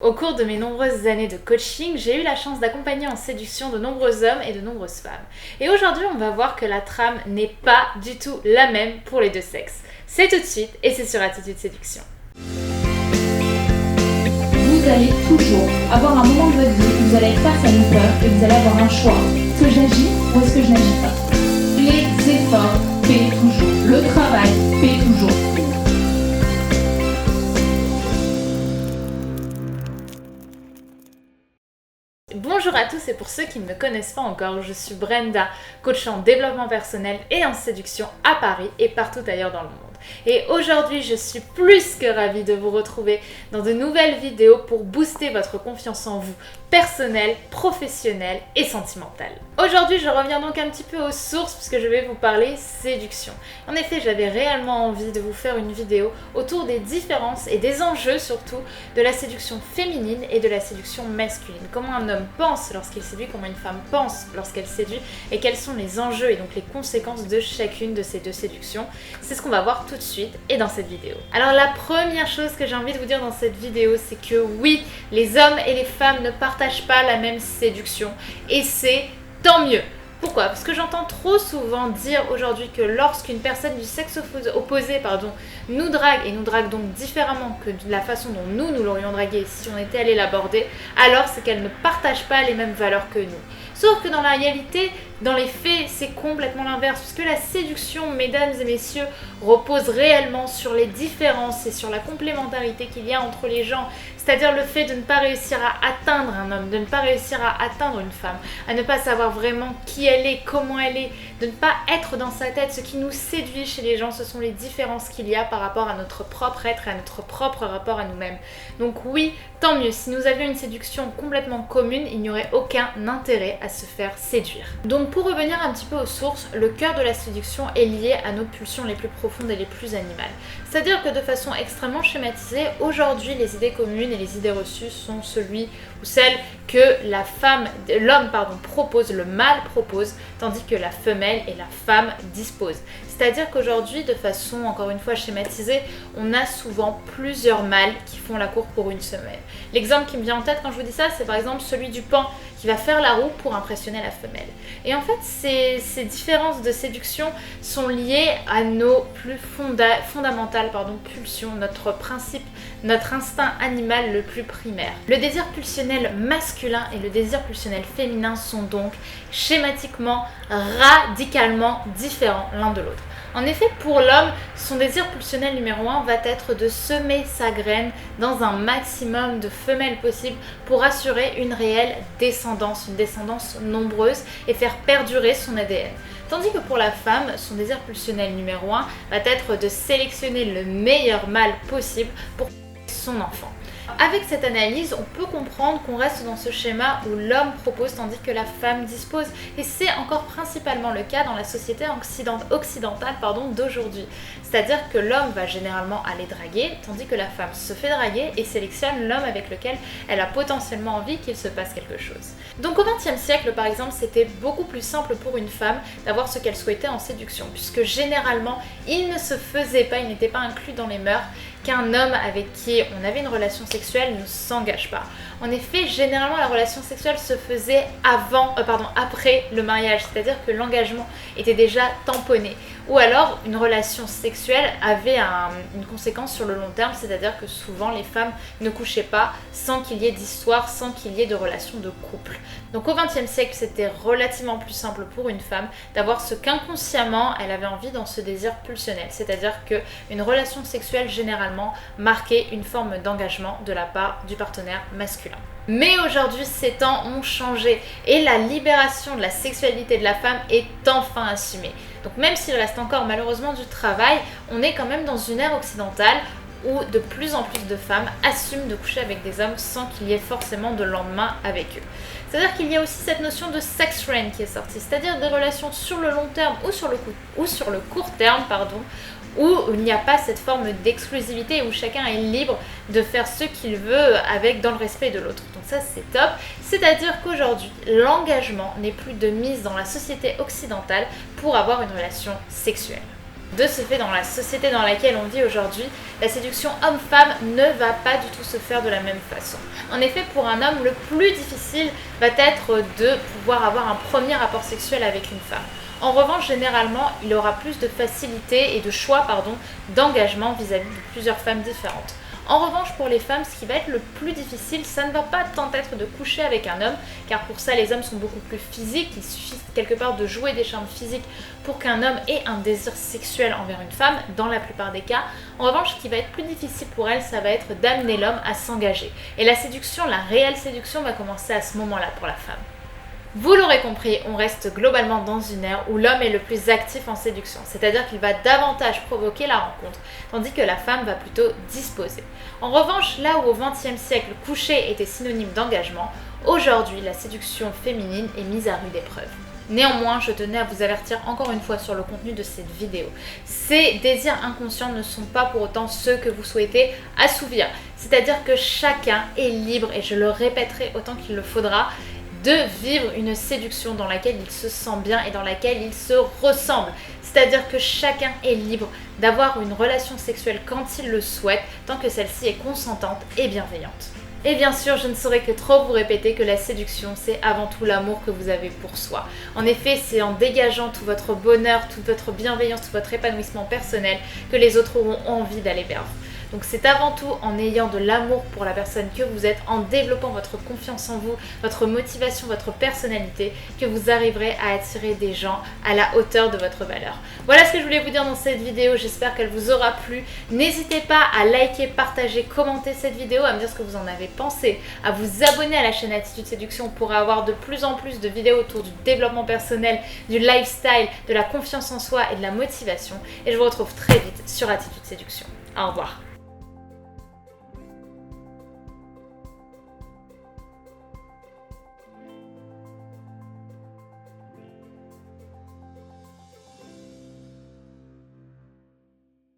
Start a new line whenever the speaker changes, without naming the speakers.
Au cours de mes nombreuses années de coaching, j'ai eu la chance d'accompagner en séduction de nombreux hommes et de nombreuses femmes. Et aujourd'hui, on va voir que la trame n'est pas du tout la même pour les deux sexes. C'est tout de suite et c'est sur Attitude Séduction.
Vous allez toujours avoir un moment de votre vie où vous allez être face à une peur et vous allez avoir un choix. Est-ce que j'agis ou est-ce que je n'agis pas? Les efforts paient toujours. Le travail paie toujours.
Bonjour à tous et pour ceux qui ne me connaissent pas encore, je suis Brenda, coach en développement personnel et en séduction à Paris et partout ailleurs dans le monde. Et aujourd'hui, je suis plus que ravie de vous retrouver dans de nouvelles vidéos pour booster votre confiance en vous, personnelle, professionnelle et sentimentale. Aujourd'hui, je reviens donc un petit peu aux sources puisque je vais vous parler séduction. En effet, j'avais réellement envie de vous faire une vidéo autour des différences et des enjeux surtout de la séduction féminine et de la séduction masculine. Comment un homme pense lorsqu'il séduit, comment une femme pense lorsqu'elle séduit et quels sont les enjeux et donc les conséquences de chacune de ces deux séductions. C'est ce qu'on va voir tout de suite et dans cette vidéo. Alors la première chose que j'ai envie de vous dire dans cette vidéo, c'est que oui, les hommes et les femmes ne partagent pas la même séduction et c'est tant mieux. Pourquoi? Parce que j'entends trop souvent dire aujourd'hui que lorsqu'une personne du sexe opposé nous drague, et nous drague donc différemment que de la façon dont nous l'aurions dragué si on était allé l'aborder, alors c'est qu'elle ne partage pas les mêmes valeurs que nous. Sauf que dans la réalité, dans les faits, c'est complètement l'inverse, puisque la séduction, mesdames et messieurs, repose réellement sur les différences et sur la complémentarité qu'il y a entre les gens. C'est-à-dire le fait de ne pas réussir à atteindre un homme, de ne pas réussir à atteindre une femme, à ne pas savoir vraiment qui elle est, comment elle est, de ne pas être dans sa tête. Ce qui nous séduit chez les gens, ce sont les différences qu'il y a par rapport à notre propre être et à notre propre rapport à nous-mêmes. Donc oui, tant mieux. Si nous avions une séduction complètement commune, il n'y aurait aucun intérêt à se faire séduire. Donc pour revenir un petit peu aux sources, le cœur de la séduction est lié à nos pulsions les plus profondes et les plus animales. C'est-à-dire que de façon extrêmement schématisée, aujourd'hui les idées communes et les idées reçues sont celui ou celle que l'homme propose, le mâle propose, tandis que la femelle et la femme disposent. C'est-à-dire qu'aujourd'hui, de façon encore une fois schématisée, on a souvent plusieurs mâles qui font la cour pour une femelle. L'exemple qui me vient en tête quand je vous dis ça, c'est par exemple celui du pan qui va faire la roue pour impressionner la femelle. Et en fait, ces différences de séduction sont liées à nos plus fondamentales pulsions, notre principe, notre instinct animal le plus primaire. Le désir pulsionnel masculin et le désir pulsionnel féminin sont donc schématiquement radicalement différents l'un de l'autre. En effet, pour l'homme, son désir pulsionnel numéro 1 va être de semer sa graine dans un maximum de femelles possibles pour assurer une réelle descendance, une descendance nombreuse et faire perdurer son ADN. Tandis que pour la femme, son désir pulsionnel numéro 1 va être de sélectionner le meilleur mâle possible pour son enfant. Avec cette analyse, on peut comprendre qu'on reste dans ce schéma où l'homme propose tandis que la femme dispose. Et c'est encore principalement le cas dans la société occidentale d'aujourd'hui. C'est-à-dire que l'homme va généralement aller draguer, tandis que la femme se fait draguer et sélectionne l'homme avec lequel elle a potentiellement envie qu'il se passe quelque chose. Donc au XXe siècle, par exemple, c'était beaucoup plus simple pour une femme d'avoir ce qu'elle souhaitait en séduction, puisque généralement, il ne se faisait pas, il n'était pas inclus dans les mœurs qu'un homme avec qui on avait une relation sexuelle ne s'engage pas. En effet, généralement la relation sexuelle se faisait après le mariage, c'est-à-dire que l'engagement était déjà tamponné. Ou alors une relation sexuelle avait une conséquence sur le long terme, c'est-à-dire que souvent les femmes ne couchaient pas sans qu'il y ait d'histoire, sans qu'il y ait de relation de couple. Donc au XXe siècle, c'était relativement plus simple pour une femme d'avoir ce qu'inconsciemment elle avait envie dans ce désir pulsionnel, c'est-à-dire qu'une relation sexuelle généralement marquait une forme d'engagement de la part du partenaire masculin. Mais aujourd'hui, ces temps ont changé et la libération de la sexualité de la femme est enfin assumée. Donc même s'il reste encore malheureusement du travail, on est quand même dans une ère occidentale où de plus en plus de femmes assument de coucher avec des hommes sans qu'il y ait forcément de lendemain avec eux. C'est-à-dire qu'il y a aussi cette notion de sex friend qui est sortie, c'est-à-dire des relations sur le long terme ou sur le court terme, où il n'y a pas cette forme d'exclusivité, où chacun est libre de faire ce qu'il veut dans le respect de l'autre. Donc ça c'est top, c'est-à-dire qu'aujourd'hui l'engagement n'est plus de mise dans la société occidentale pour avoir une relation sexuelle. De ce fait, dans la société dans laquelle on vit aujourd'hui, la séduction homme-femme ne va pas du tout se faire de la même façon. En effet, pour un homme, le plus difficile va être de pouvoir avoir un premier rapport sexuel avec une femme. En revanche, généralement, il aura plus de facilité et de choix d'engagement vis-à-vis de plusieurs femmes différentes. En revanche, pour les femmes, ce qui va être le plus difficile, ça ne va pas tant être de coucher avec un homme, car pour ça, les hommes sont beaucoup plus physiques. Il suffit quelque part de jouer des charmes physiques pour qu'un homme ait un désir sexuel envers une femme, dans la plupart des cas. En revanche, ce qui va être plus difficile pour elle, ça va être d'amener l'homme à s'engager. Et la séduction, la réelle séduction, va commencer à ce moment-là pour la femme. Vous l'aurez compris, on reste globalement dans une ère où l'homme est le plus actif en séduction, c'est-à-dire qu'il va davantage provoquer la rencontre, tandis que la femme va plutôt disposer. En revanche, là où au XXe siècle, coucher était synonyme d'engagement, aujourd'hui, la séduction féminine est mise à rude épreuve. Néanmoins, je tenais à vous avertir encore une fois sur le contenu de cette vidéo. Ces désirs inconscients ne sont pas pour autant ceux que vous souhaitez assouvir. C'est-à-dire que chacun est libre, et je le répéterai autant qu'il le faudra, de vivre une séduction dans laquelle il se sent bien et dans laquelle il se ressemble. C'est-à-dire que chacun est libre d'avoir une relation sexuelle quand il le souhaite, tant que celle-ci est consentante et bienveillante. Et bien sûr, je ne saurais que trop vous répéter que la séduction, c'est avant tout l'amour que vous avez pour soi. En effet, c'est en dégageant tout votre bonheur, toute votre bienveillance, tout votre épanouissement personnel que les autres auront envie d'aller vers vous. Donc c'est avant tout en ayant de l'amour pour la personne que vous êtes, en développant votre confiance en vous, votre motivation, votre personnalité, que vous arriverez à attirer des gens à la hauteur de votre valeur. Voilà ce que je voulais vous dire dans cette vidéo, j'espère qu'elle vous aura plu. N'hésitez pas à liker, partager, commenter cette vidéo, à me dire ce que vous en avez pensé, à vous abonner à la chaîne Attitude Séduction pour avoir de plus en plus de vidéos autour du développement personnel, du lifestyle, de la confiance en soi et de la motivation. Et je vous retrouve très vite sur Attitude Séduction. Au revoir.